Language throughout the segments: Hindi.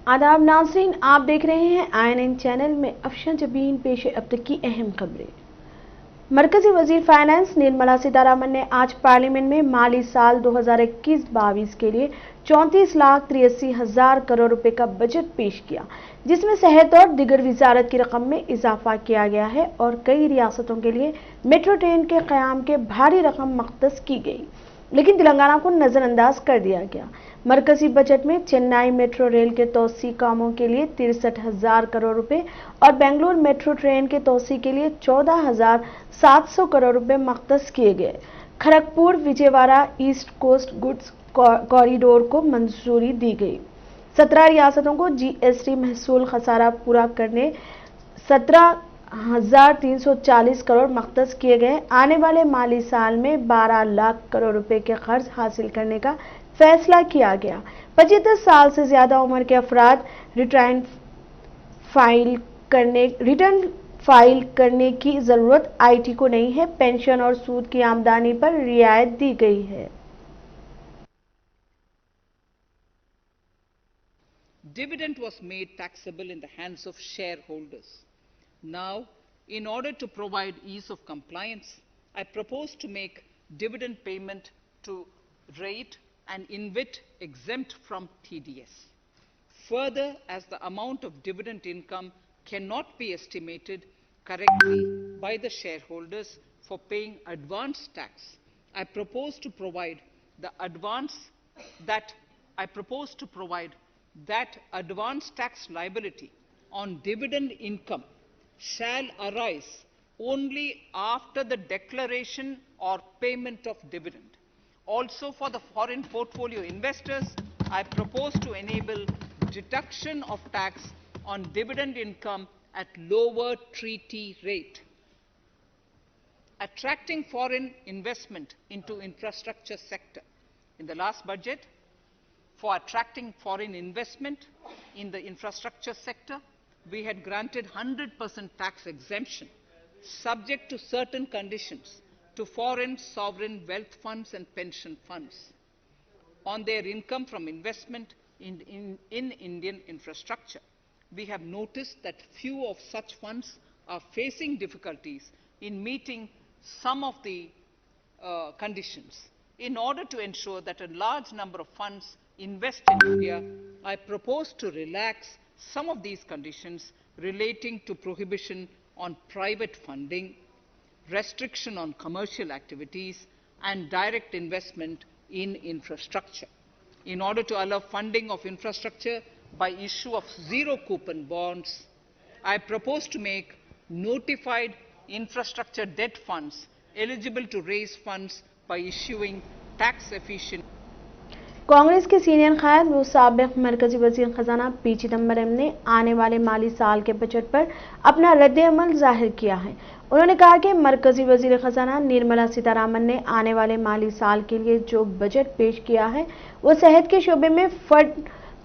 आदाब नाज़रीन, आप देख रहे हैं INN चैनल में अफशा जबीन पेश अब तक की अहम खबरें। मरकजी वजीर फाइनेंस निर्मला सीतारमण ने आज पार्लियामेंट में माली साल 2021-22 के लिए 34,83,000 करोड़ रुपए का बजट पेश किया, जिसमें सेहत और दिगर वजारत की रकम में इजाफा किया गया है और कई रियासतों के लिए मेट्रो ट्रेन के क़याम के भारी रकम मख्तस की गई, लेकिन तेलंगाना को नजरअंदाज कर दिया गया। मरकजी बजट में चेन्नई मेट्रो रेल के तोसी कामों के लिए 63,000 करोड़ रुपए और बेंगलुरु मेट्रो ट्रेन के तोसी के लिए 14,700 करोड़ रुपए मख्तस किए गए। Kharagpur Vijayawada East Coast goods corridor को मंजूरी दी गई। 17 रियासतों को GST महसूल खसारा पूरा करने 17,340 करोड़ मख्तस किए गए। आने वाले माली साल में 12 लाख करोड़ रुपए के कर्ज हासिल करने का फैसला किया गया। 75 साल से ज्यादा उम्र के अफराद रिटर्न फाइल करने की जरूरत IT को नहीं है। पेंशन और सूद की आमदनी पर रियायत दी गई है। Dividend was made taxable in the hands of shareholders. Now, in order to provide ease of compliance, I propose to make dividend payment to rate and InvIT exempt from TDS. Further, as the amount of dividend income cannot be estimated correctly by the shareholders for paying advance tax, I propose to provide that advance tax liability on dividend income shall arise only after the declaration or payment of dividend. Also, for the foreign portfolio investors, I propose to enable deduction of tax on dividend income at lower treaty rate. Attracting foreign investment into infrastructure sector. In the last budget, for attracting foreign investment in the infrastructure sector, we had granted 100% tax exemption, subject to certain conditions, to foreign sovereign wealth funds and pension funds on their income from investment in Indian infrastructure. We have noticed that few of such funds are facing difficulties in meeting some of the conditions. In order to ensure that a large number of funds invest in India, I propose to relax some of these conditions relating to prohibition on private funding, restriction on commercial activities, and direct investment in infrastructure. In order to allow funding of infrastructure by issue of zero coupon bonds, I propose to make notified infrastructure debt funds eligible to raise funds by issuing tax efficient. Congress के सीनियर कायद व साबिक मरकजी वजीर खजाना P चिदंबरम ने आने वाले माली साल के बजट पर अपना रद्द-ए-अमल जाहिर किया है। उन्होंने कहा कि मरकजी वजीर खजाना निर्मला सीतारमण ने आने वाले माली साल के लिए जो बजट पेश किया है वो सेहत के शोबे में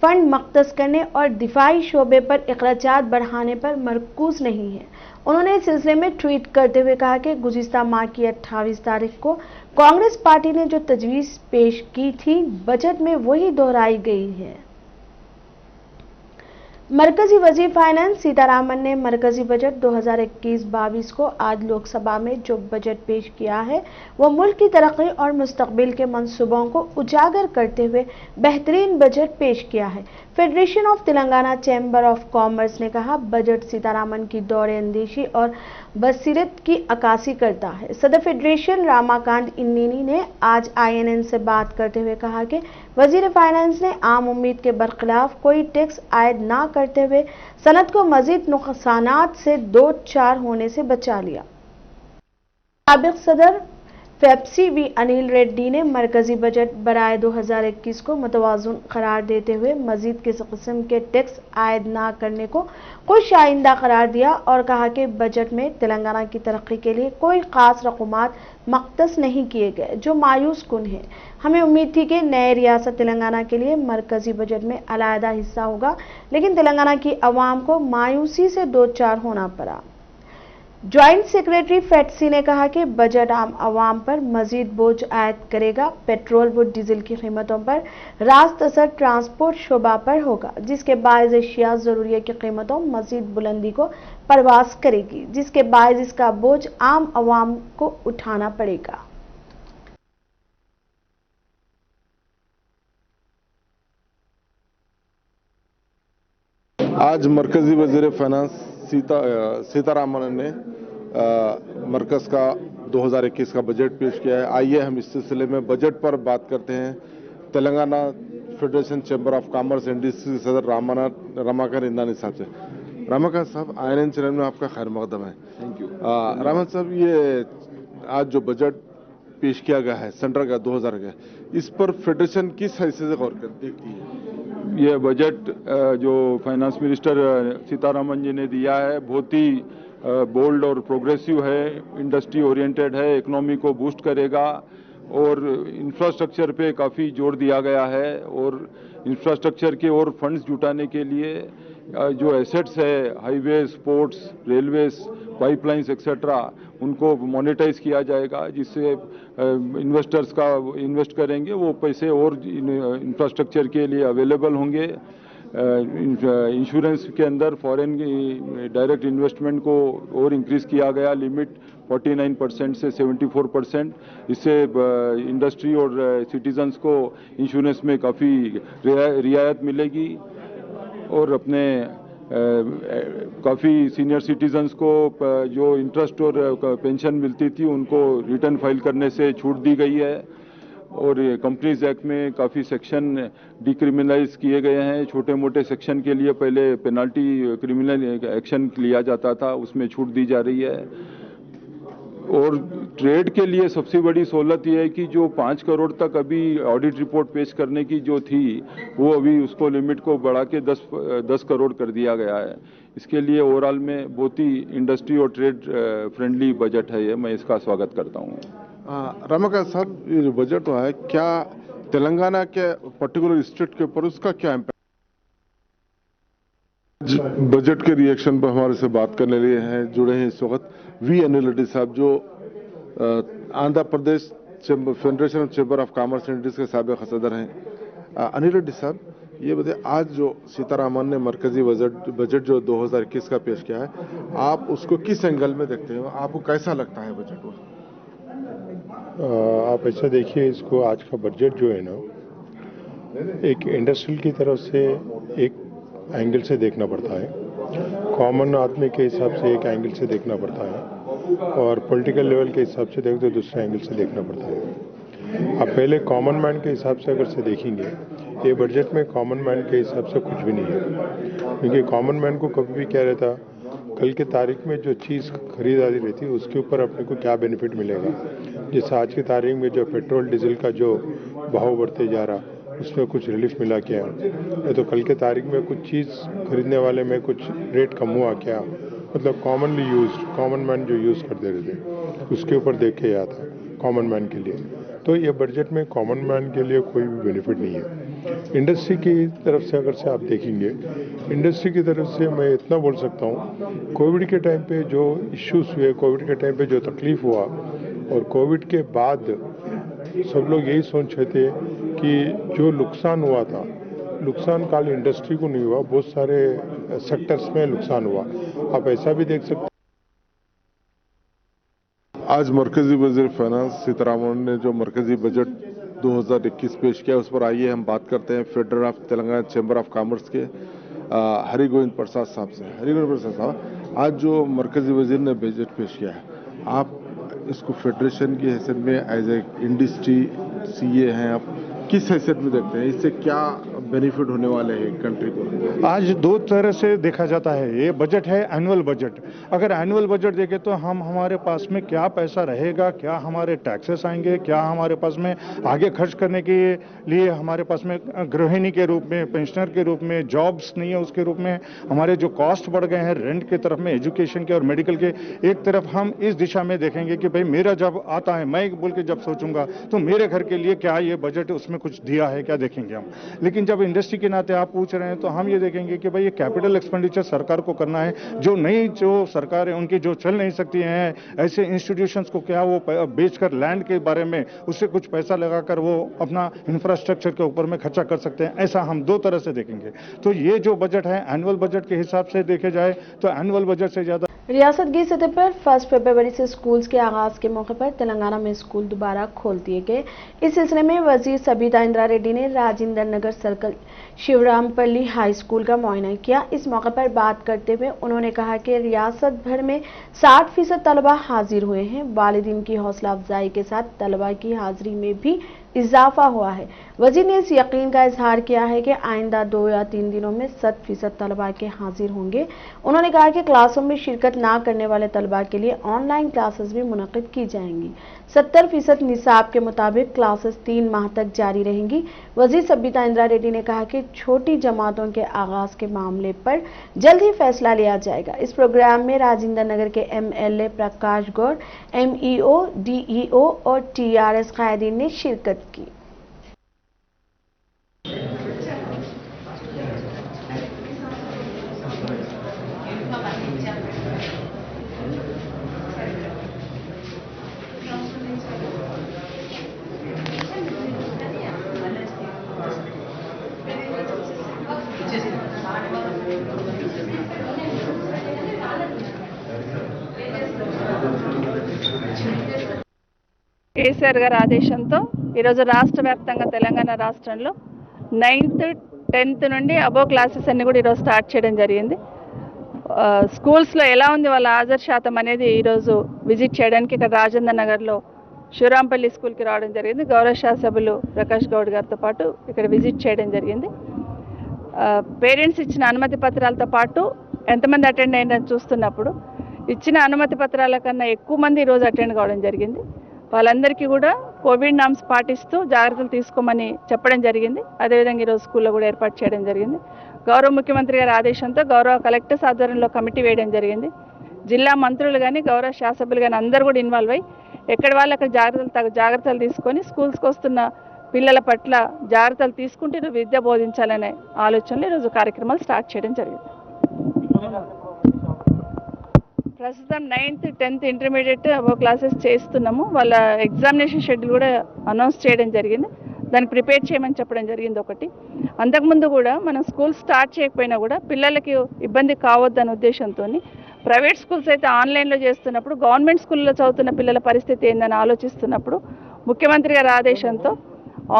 फंड मख्तस करने और दिफाई शोबे पर अखराजात बढ़ाने पर मरकूज नहीं है। उन्होंने इस सिलसिले में ट्वीट करते हुए कहा कि गुज़िश्ता माह की 28 तारीख को कांग्रेस पार्टी ने जो तजवीज़ पेश की थी, बजट में वही दोहराई गई है। मरकजी वजीर फाइनेंस सीतारमण ने मरकजी बजट 2021-22 को आज लोकसभा में जो बजट पेश किया है वो मुल्क की तरक्की और मुस्तकबिल के मंसूबों को उजागर करते हुए बेहतरीन बजट पेश किया है। Federation of Telangana chamber of commerce ने कहा, बजट सीतारमण की दौरे अंदेशी और बसीरत की अक्कासी करता है। सदर फेडरेशन रामाकांत इन्नीनी ने आज INN से बात करते हुए कहा कि वजीर फाइनेंस ने आम उम्मीद के बरखिलाफ कोई टैक्स आयद ना करते हुए सनत को मजीद नुकसानात से दो चार होने से बचा लिया। साबिक सदर पेप्सी वी अनिल रेड्डी ने मरकजी बजट बराए 2021 को मुतवाज़ुन करार देते हुए मजीद किसी किस्म के टैक्स आयद ना करने को खुश आइंदा करार दिया और कहा कि बजट में तेलंगाना की तरक्की के लिए कोई खास रकूमात मख्तस नहीं किए गए, जो मायूस कुन है। हमें उम्मीद थी कि नए रियासत तेलंगाना के लिए मरकजी बजट में अलहदा हिस्सा होगा, लेकिन तेलंगाना की अवाम को मायूसी से दो चार होना पड़ा। ज्वाइंट सेक्रेटरी फेडसी ने कहा कि बजट आम आवाम पर मजीद बोझ आयद करेगा। पेट्रोल व डीजल की कीमतों पर रास्त असर ट्रांसपोर्ट शोबा पर होगा, जिसके बायस अशिया जरूरिया की कीमतों मजीद बुलंदी को परवास करेगी, जिसके बायस इसका बोझ आम आवाम को उठाना पड़ेगा। आज मरकजी वजीर फाइनेंस सीतारामन ने मरकज का 2021 का बजट पेश किया है। आइए हम इस सिलसिले में बजट पर बात करते हैं। Telangana federation chamber of commerce industry सदर रमाकांत इंदानी साहब से। रमाकांत साहब, आईएनएन चैनल में आपका खैर मकदम है। Thank you. रमाकांत साहब, ये आज जो बजट पेश किया गया है सेंटर का 2000 का, इस पर फेडरेशन किस हैसियत से गौर देखती है? ये बजट जो फाइनेंस मिनिस्टर सीतारामन जी ने दिया है बहुत ही बोल्ड और प्रोग्रेसिव है, इंडस्ट्री ओरिएंटेड है, इकोनॉमी को बूस्ट करेगा और इंफ्रास्ट्रक्चर पे काफ़ी जोर दिया गया है और इंफ्रास्ट्रक्चर के और फंड्स जुटाने के लिए जो एसेट्स है, highways, ports, railways, pipelines etcetera, उनको मोनेटाइज किया जाएगा, जिससे इन्वेस्टर्स का इन्वेस्ट करेंगे वो पैसे और इंफ्रास्ट्रक्चर के लिए अवेलेबल होंगे। इंश्योरेंस के अंदर फॉरेन डायरेक्ट इन्वेस्टमेंट को और इंक्रीज किया गया, लिमिट 49% से 74%। इससे इंडस्ट्री और सिटीजन्स को इंश्योरेंस में काफ़ी रियायत मिलेगी और अपने काफ़ी सीनियर सिटीजन्स को जो इंटरेस्ट और पेंशन मिलती थी उनको रिटर्न फाइल करने से छूट दी गई है और कंपनीज एक्ट में काफ़ी सेक्शन डिक्रिमिनलाइज किए गए हैं। छोटे मोटे सेक्शन के लिए पहले पेनल्टी क्रिमिनल एक्शन लिया जाता था, उसमें छूट दी जा रही है। और ट्रेड के लिए सबसे बड़ी सहूलत यह है कि जो 5 करोड़ तक अभी ऑडिट रिपोर्ट पेश करने की जो थी वो अभी उसको लिमिट को बढ़ा के 10 करोड़ कर दिया गया है। इसके लिए ओवरऑल में बहुत ही इंडस्ट्री और ट्रेड फ्रेंडली बजट है ये, मैं इसका स्वागत करता हूँ। रमाकांत साहब, ये जो बजट है क्या तेलंगाना के पर्टिकुलर स्टेट के ऊपर उसका क्या इम्पैक्ट? बजट के रिएक्शन पर हमारे से बात करने लिए हैं जुड़े हैं इस वक्त वी अनिल रेड्डी साहब, जो Andhra Pradesh federation chamber of commerce and industry के साबिक सदर हैं। अनिल रेड्डी साहब, ये बताइए, आज जो सीतारामन ने मरकजी बजट जो 2021 का पेश किया है, आप उसको किस एंगल में देखते हो? आपको कैसा लगता है बजट को? आप ऐसा देखिए, इसको आज का बजट जो है ना, एक इंडस्ट्रियल की तरफ से एक एंगल से देखना पड़ता है, कॉमन आदमी के हिसाब से एक एंगल से देखना पड़ता है और पॉलिटिकल लेवल के हिसाब से देखो तो दूसरे एंगल से देखना पड़ता है। अब पहले कॉमन मैन के हिसाब से अगर से देखेंगे, ये बजट में कॉमन मैन के हिसाब से कुछ भी नहीं है, क्योंकि कॉमन मैन को कभी भी क्या रहता, कल के तारीख में जो चीज़ खरीदारी रहती है उसके ऊपर अपने को क्या बेनिफिट मिलेगा। जैसे आज की तारीख में जो पेट्रोल डीजल का जो भाव बढ़ते जा रहा, उसमें कुछ रिलीफ मिला क्या, या तो कल के तारीख में कुछ चीज़ खरीदने वाले में कुछ रेट कम हुआ क्या, मतलब कॉमनली यूज्ड, कॉमन मैन जो यूज़ करते रहते उसके ऊपर देख के आता कॉमन मैन के लिए। तो ये बजट में कॉमन मैन के लिए कोई भी बेनिफिट नहीं है। इंडस्ट्री की तरफ से अगर से आप देखेंगे, इंडस्ट्री की तरफ से मैं इतना बोल सकता हूँ, कोविड के टाइम पे जो इश्यूज हुए, कोविड के टाइम पे जो तकलीफ हुआ और कोविड के बाद सब लोग यही सोच रहे थे कि जो नुकसान हुआ था, नुकसान खाली इंडस्ट्री को नहीं हुआ, बहुत सारे सेक्टर्स में नुकसान हुआ। आप ऐसा भी देख सकते। आज मरकजी वजीर फाइनेंस सीतारामन ने जो मरकजी बजट 2021 पेश किया, उस पर आइए हम बात करते हैं federal of Telangana chamber of commerce के हरि गोविंद प्रसाद साहब से। हरि गोविंद प्रसाद साहब, आज जो मरकजी वजीर ने बजट पेश किया है, आप इसको फेडरेशन की हैसियत में एज ए इंडस्ट्री सीए हैं, आप किस हैसियत में देखते हैं? इससे क्या बेनिफिट होने वाले हैं कंट्री को? आज दो तरह से देखा जाता है, ये बजट है एनुअल बजट। अगर एनुअल बजट देखें तो हम हमारे पास में क्या पैसा रहेगा, क्या हमारे टैक्सेस आएंगे, क्या हमारे पास में आगे खर्च करने के लिए हमारे पास में गृहिणी के रूप में, पेंशनर के रूप में, जॉब्स नहीं है उसके रूप में, हमारे जो कॉस्ट बढ़ गए हैं रेंट की तरफ में, एजुकेशन के और मेडिकल के, एक तरफ हम इस दिशा में देखेंगे कि भाई मेरा जब आता है, मैं बोल के जब सोचूंगा तो मेरे घर के लिए क्या ये बजट उसमें कुछ दिया है क्या, देखेंगे हम। लेकिन जब इंडस्ट्री के नाते आप पूछ रहे हैं तो हम ये देखेंगे कि भाई ये कैपिटल एक्सपेंडिचर सरकार को करना है। जो सरकार है उनकी जो चल नहीं सकती हैं ऐसे इंस्टीट्यूशंस को क्या वो बेचकर लैंड के बारे में उससे कुछ पैसा लगाकर वो अपना इंफ्रास्ट्रक्चर के ऊपर में खर्चा कर सकते हैं। ऐसा हम दो तरह से देखेंगे। तो ये जो बजट है एनुअल बजट के हिसाब से देखे जाए तो एनुअल बजट से ज्यादा रियासत की सतह पर 1 फरवरी से स्कूल्स के आगाज के मौके पर तेलंगाना में स्कूल दोबारा खोल दिए गए। इस सिलसिले में वजीर सबीता इंदिरा रेड्डी ने Rajendra Nagar circle Shivrampalli high school का मुआयना किया। इस मौके पर बात करते हुए उन्होंने कहा कि रियासत भर में 60% तलबा हाजिर हुए हैं। वालिदीन की हौसला अफजाई के साथ तलबा की हाजिरी में भी इजाफा हुआ है। वजीर ने इस यकीन का इजहार किया है कि आइंदा 2 या 3 दिनों में 100% तलबा के हाजिर होंगे। उन्होंने कहा कि क्लासों में शिरकत ना करने वाले तलबा के लिए ऑनलाइन क्लासेस भी मुनक्किद की जाएंगी। 70% निसाब के मुताबिक क्लासेस 3 माह तक जारी रहेंगी। वजीर सबीता इंदिरा रेड्डी ने कहा कि छोटी जमातों के आगाज के मामले पर जल्द ही फैसला लिया जाएगा। इस प्रोग्राम में राजेंद्र नगर के MLA प्रकाश गौड़, MEO, DEO और TRS कायदीन ने शिरकत की। కేసీఆర్ గారి ఆదేశంతో ఈరోజు రాష్ట్ర వ్యాప్తంగా తెలంగాణ రాష్ట్రంలో 9th 10th నుండి అబో క్లాసెస్ అన్ని కూడా ఈరోజు స్టార్ట్ చేయడం జరిగింది. స్కూల్స్లో ఎలా ఉంది వాళ్ళ హాజరు శాతం అనేది ఈరోజు విజిట్ చేయడానికి ఇక్కడ రాజేంద్ర నగర్లో శివరాంపల్లి స్కూల్కి రావడం జరిగింది. గౌరవ శాసనసభ్యులు ప్రకాష్ గౌడ్ గారితో పాటు ఇక్కడ విజిట్ చేయడం జరిగింది. పేరెంట్స్ ఇచ్చిన అనుమతి పత్రాలతో పాటు ఎంతమంది అటెండ్ అయ్యిందని చూస్తున్నప్పుడు ఇచ్చిన అనుమతి పత్రాల కన్నా ఎక్కువ మంది ఈరోజు అటెండ్ కావడం జరిగింది. వాళ్ళందరికీ కూడా కోవిడ్ నామ్స్ పాటిస్తూ జాగ్రత్తలు తీసుకోమని చెప్పడం జరిగింది. అదేవిధంగా ఈరోజు స్కూల్లో కూడా ఏర్పాటు చేయడం జరిగింది. గౌరవ ముఖ్యమంత్రి గారి ఆదేశంతో గౌరవ కలెక్టర్స్ ఆధ్వర్యంలో కమిటీ వేయడం జరిగింది. జిల్లా మంత్రులు కానీ గౌరవ శాసనసభ్యులు కానీ అందరూ కూడా ఇన్వాల్వ్ అయ్యి ఎక్కడ వాళ్ళు అక్కడ జాగ్రత్తలు తీసుకొని స్కూల్స్కి వస్తున్న పిల్లల పట్ల జాగ్రత్తలు తీసుకుంటూ విద్య బోధించాలనే ఆలోచనలో ఈరోజు కార్యక్రమాలు స్టార్ట్ చేయడం జరిగింది. ప్రస్తుతం 9th 10th ఇంటర్మీడియట్ అబో క్లాసెస్ చేస్తున్నాము. వాళ్ళ ఎగ్జామినేషన్ షెడ్యూల్ కూడా అనౌన్స్ చేయడం జరిగింది. దాన్ని ప్రిపేర్ చేయమని చెప్పడం జరిగింది. ఒకటి అంతకుముందు కూడా మనం స్కూల్ స్టార్ట్ చేయకపోయినా కూడా పిల్లలకి ఇబ్బంది కావద్దనే ఉద్దేశంతో ప్రైవేట్ స్కూల్స్ అయితే ఆన్లైన్లో చేస్తున్నప్పుడు గవర్నమెంట్ స్కూల్లో చదువుతున్న పిల్లల పరిస్థితి ఏందని ఆలోచిస్తున్నప్పుడు ముఖ్యమంత్రి గారి ఆదేశంతో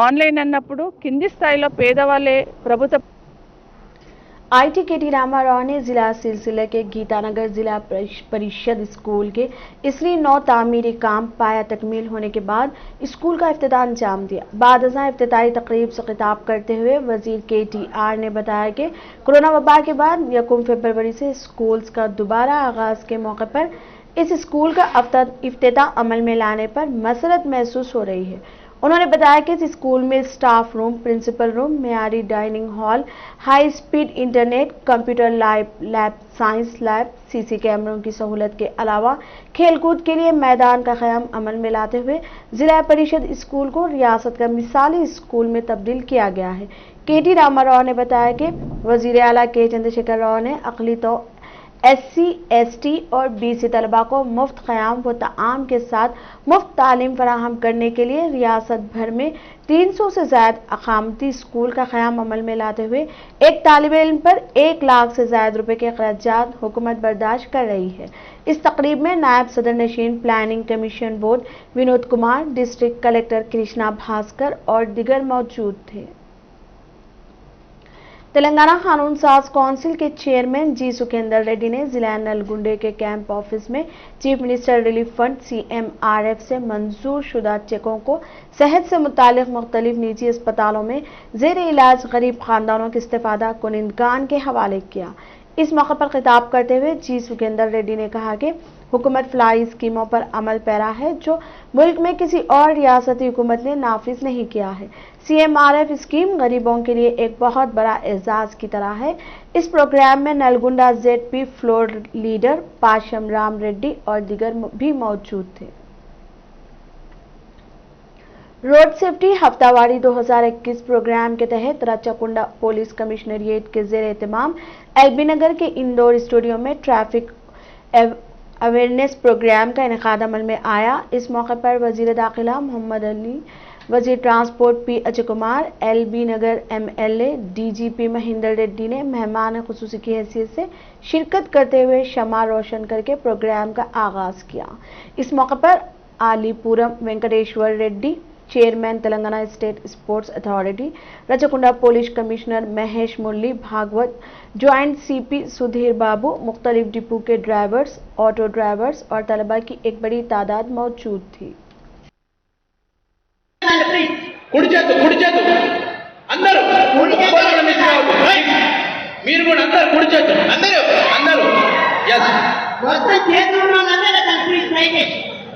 ఆన్లైన్ అన్నప్పుడు కింది స్థాయిలో పేదవాళ్ళే ప్రభుత్వ IT KT रामाराव ने जिला सिलसिले के गीतानगर जिला परिषद स्कूल के इसरी 9 तामीरी काम पाया तकमील होने के बाद स्कूल का इफ्तिताह अंजाम दिया। बाद अज़ां इफ्तिताही तकरीब से खिताब करते हुए वजीर KTR ने बताया कि कोरोना वबा के बाद 1 फरवरी से स्कूल्स का दोबारा आगाज के मौके पर इस स्कूल का इफ्तिताह अमल में लाने पर मसरत महसूस हो रही है। उन्होंने बताया कि इस स्कूल में स्टाफ रूम, प्रिंसिपल रूम, मेयारी dining hall, high speed internet, computer lab, science lab, CC कैमरों की सहूलत के अलावा खेलकूद के लिए मैदान का क़याम अमल में लाते हुए जिला परिषद स्कूल को रियासत का मिसाली स्कूल में तब्दील किया गया है। KT रामाराव ने बताया कि वजीर आला K चंद्रशेखर राव ने अक़ली तो SC, ST और BC तलबा को मुफ्त क़याम व ताआम के साथ मुफ्त तालीम फराहम करने के लिए रियासत भर में 300 से ज़ायद अक़ामती स्कूल का क़याम अमल में लाते हुए एक तालिब इल्म पर 1 लाख से ज़ायद रुपए के ख़राजात हुकूमत बर्दाश्त कर रही है। इस तकरीब में नायब सदर नशीन planning commission board Vinod Kumar, district collector Krishna Bhaskar और दिगर मौजूद थे। तेलंगाना कानून साज काउंसिल के चेयरमैन जी सुखेंदर रेड्डी ने जिला नलगुंडे के कैंप ऑफिस में chief minister relief fund CMRF से मंजूर शुदा चेकों को सेहत से मुतालिक मुख्तलिफ निजी अस्पतालों में जेर इलाज गरीब खानदानों के इस्तेफादा कुनिंदगान के हवाले किया। इस मौके पर खिताब करते हुए जी सुखेंदर रेड्डी ने कहा कि हुकूमत फलाई स्कीमों पर अमल पैरा है जो मुल्क में किसी और रियासती हुकूमत ने नाफिज नहीं किया है। CMRF स्कीम गरीबों के लिए एक बहुत बड़ा एजाज की तरह है। इस प्रोग्राम में Nalgonda ZP floor leader Pasham Ram Reddy और दिगर भी मौजूद थे। रोड सेफ्टी हफ्तावारी 2021 प्रोग्राम के तहत राचाकुंडा पुलिस कमिश्नरिएट के जेर एहतमाम एलबी नगर के इंडोर स्टूडियो में ट्रैफिक अवेयरनेस प्रोग्राम का इनेकाद अमल में आया। इस मौके पर वजीर दाखिला मोहम्मद अली, वजीर transport P Ajay Kumar, LB Nagar MLA DGP Mahender Reddy ने मेहमान खुसूसी की हैसियत से शिरकत करते हुए शमा रोशन करके प्रोग्राम का आगाज किया। इस मौके पर Alipuram Venkateshwar Reddy, chairman Telangana state sports authority, Rachakonda police commissioner Mahesh Murali Bhagwat, joint CP Sudhir Babu, मुख्तलिफ डिपो के ड्राइवर्स, ऑटो ड्राइवर्स और तलबा की एक बड़ी तादाद मौजूद थी। కుడి చేతు అందరూ మీరు కూడా అందరూ కుడి చేతు అందరూ yes మొత్తం చేతుల్లో అందరూ కంప్లీట్ ట్రైన్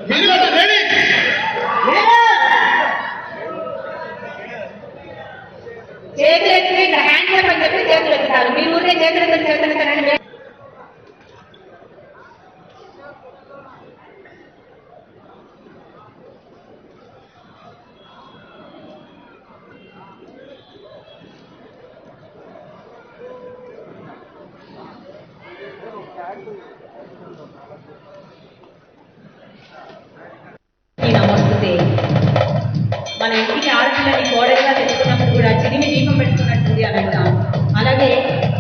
మీరు కూడా రెడీ చేతులు ఎత్తి హ్యాండ్ అప్ అని చెప్పి చేతులు ఎత్తారు మీరు ఊరే చేతులు ఎత్తారండి నమస్తే మన ఇంటికి ఆడపిల్లని కోడలుగా తెచ్చుకున్నప్పుడు కూడా చిరిమి దీపం పెట్టుకున్నట్టుంది అని అంటాం. అలాగే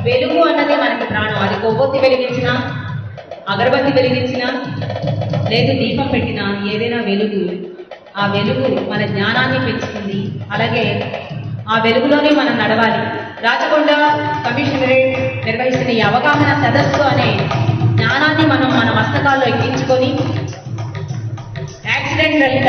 వెలుగు అన్నది మనకి ప్రాణం. అది కొవ్వొత్తి వెలిగించినా, అగరబత్తి వెలిగించినా, లేదు దీపం పెట్టినా ఏదైనా వెలుగు, ఆ వెలుగు మన జ్ఞానాన్ని పెంచుతుంది. అలాగే ఆ వెలుగులోనే మనం నడవాలి. రాచకొండ కమిషనరేట్ నిర్వహిస్తున్న ఈ అవగాహన సదస్సు అనే జ్ఞానాన్ని మనం మన మస్తకాల్లో ఎక్కించుకొని एक्सीडेंट रहित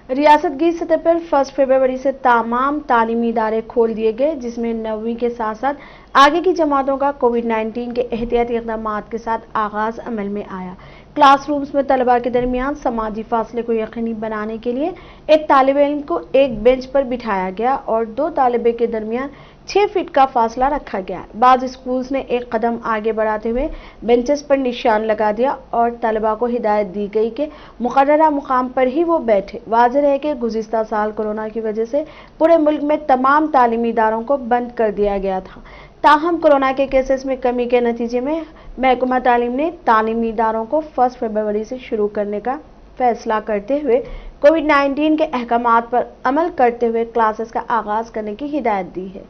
रियासत की सतह पर 1 फरवरी से तमाम तालीमी इदारे खोल दिए गए, जिसमें 9वीं के साथ साथ आगे की जमातों का कोविड-19 के एहतियाती इक़दाम के साथ आगाज अमल में आया। क्लासरूम्स में तलबा के दरमियान समाजी फासले को यकीनी बनाने के लिए एक तालिब इल्म को एक बेंच पर बिठाया गया और 2 तालिबे के दरमियान 6 फीट का फासला रखा गया। बाज़ स्कूल्स ने एक कदम आगे बढ़ाते हुए बेंचेस पर निशान लगा दिया और तलबा को हिदायत दी गई कि मुकर्ररा मुकाम पर ही वो बैठे। वाज़ेह है कि गुज़िश्ता साल कोरोना की वजह से पूरे मुल्क में तमाम तालीमी इदारों को बंद कर दिया गया था। ताहम कोरोना के केसेस में कमी के नतीजे में महकमा तालीम ने तालीमी इदारों को 1 फरवरी से शुरू करने का फैसला करते हुए कोविड-19 के अहकामात पर अमल करते हुए क्लासेस का आगाज करने की हिदायत दी है।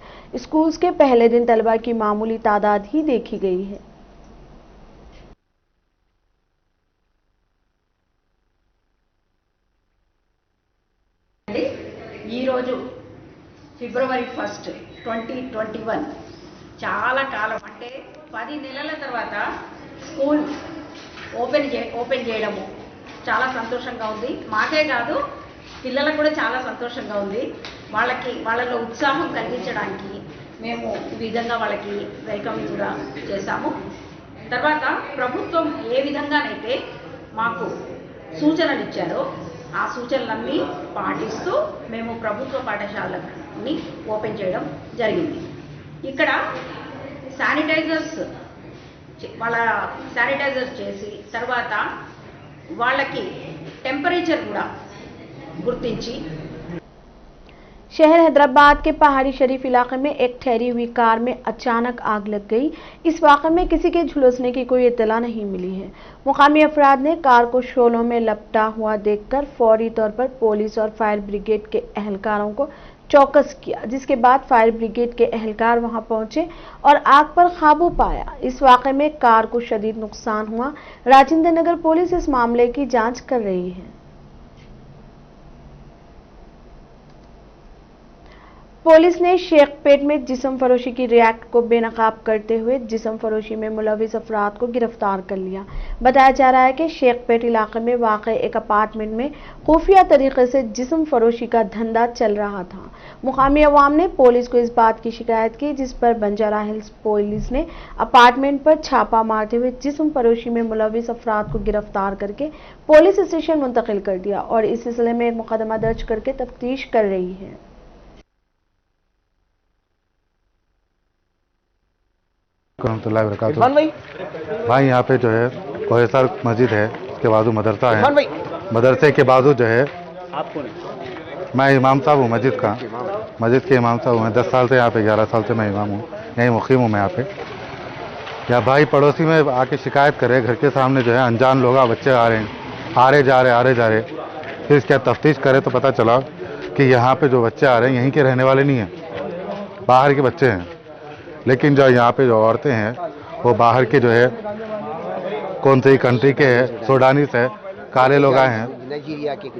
स्कूल्स के पहले दिन तलबा की मामूली तादाद ही देखी गई है। ఈ రోజు ఫిబ్రవరి 1, 2021 చాలా కాలం అంటే 10 నెలల తర్వాత స్కూల్ ఓపెన్ చేయడము చాలా సంతోషంగా ఉంది. మాకే కాదు పిల్లలకు కూడా చాలా సంతోషంగా ఉంది. వాళ్ళలో ఉత్సాహం కలిగించడానికి మేము ఈ విధంగా వాళ్ళకి వెల్కమింగ్ కూడా చేశాము. తర్వాత ప్రభుత్వం ఏ విధంగానైతే మాకు సూచనలు ఇచ్చారో ఆ సూచనలన్నీ పాటిస్తూ మేము ప్రభుత్వ పాఠశాలని ఓపెన్ చేయడం జరిగింది. ఇక్కడ శానిటైజర్స్ చేసి తర్వాత వాళ్ళకి टेम्परेचर కూడా गुर्तिंची। शहर हैदराबाद के पहाड़ी शरीफ इलाके में एक ठहरी हुई कार में अचानक आग लग गई। इस वाक़े में किसी के झुलसने की कोई इत्तला नहीं मिली है। मुकामी अफराद ने कार को शोलों में लपटा हुआ देखकर फौरी तौर पर पुलिस और फायर ब्रिगेड के एहलकारों को चौकस किया, जिसके बाद फायर ब्रिगेड के एहलकार वहां पहुंचे और आग पर काबू पाया। इस वाक़े में कार को शदीद नुकसान हुआ। राजेंद्र नगर पुलिस इस मामले की जांच कर रही है। पुलिस ने शेखपेट में जिस्म फरोशी की रिएक्ट को बेनकाब करते हुए जिस्म फरोशी में मुलविस अफराद को गिरफ्तार कर लिया। बताया जा रहा है कि शेखपेट इलाके में वाक़ एक अपार्टमेंट में खुफिया तरीके से जिस्म फरोशी का धंधा चल रहा था। मुकामी अवाम ने पुलिस को इस बात की शिकायत की, जिस पर बंजारा हिल्स पुलिस ने अपार्टमेंट पर छापा मारते हुए जिस्म फरोशी में मुलविस अफराद को गिरफ्तार करके पुलिस स्टेशन मुंतकिल कर दिया और इस सिलसिले में एक मुकदमा दर्ज करके तफ्तीश कर रही है। भाई यहाँ पे जो है कोहेसर मस्जिद है, उसके बाजू मदरसा है, मदरसे के बाजू जो है मैं इमाम साहब हूँ मस्जिद का, मस्जिद के इमाम साहब हूँ। मैं 10 साल से यहाँ पे, 11 साल से मैं इमाम हूँ, यहीं मुकीम हूँ मैं यहाँ पे। या भाई पड़ोसी में आके शिकायत करे, घर के सामने जो है अनजान लोग बच्चे आ रहे हैं, आ रहे जा रहे, फिर इसका तफ्तीश करे तो पता चला कि यहाँ पे जो बच्चे आ रहे हैं यहीं के रहने वाले नहीं हैं, बाहर के बच्चे हैं। लेकिन जो यहाँ पे जो औरतें हैं वो बाहर के जो है कौन सी कंट्री के हैं, सूडानीस है, काले लोग आए हैं,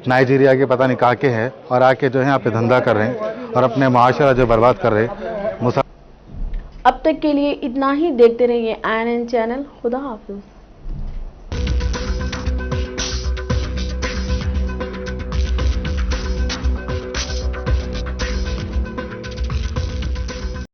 नाइजीरिया के पता नहीं कहाँ के हैं, और आके जो है यहाँ पे धंधा कर रहे हैं और अपने माशरा जो बर्बाद कर रहे हैं। अब तक के लिए इतना ही। देखते रहिए INN चैनल। खुदा हाफिज।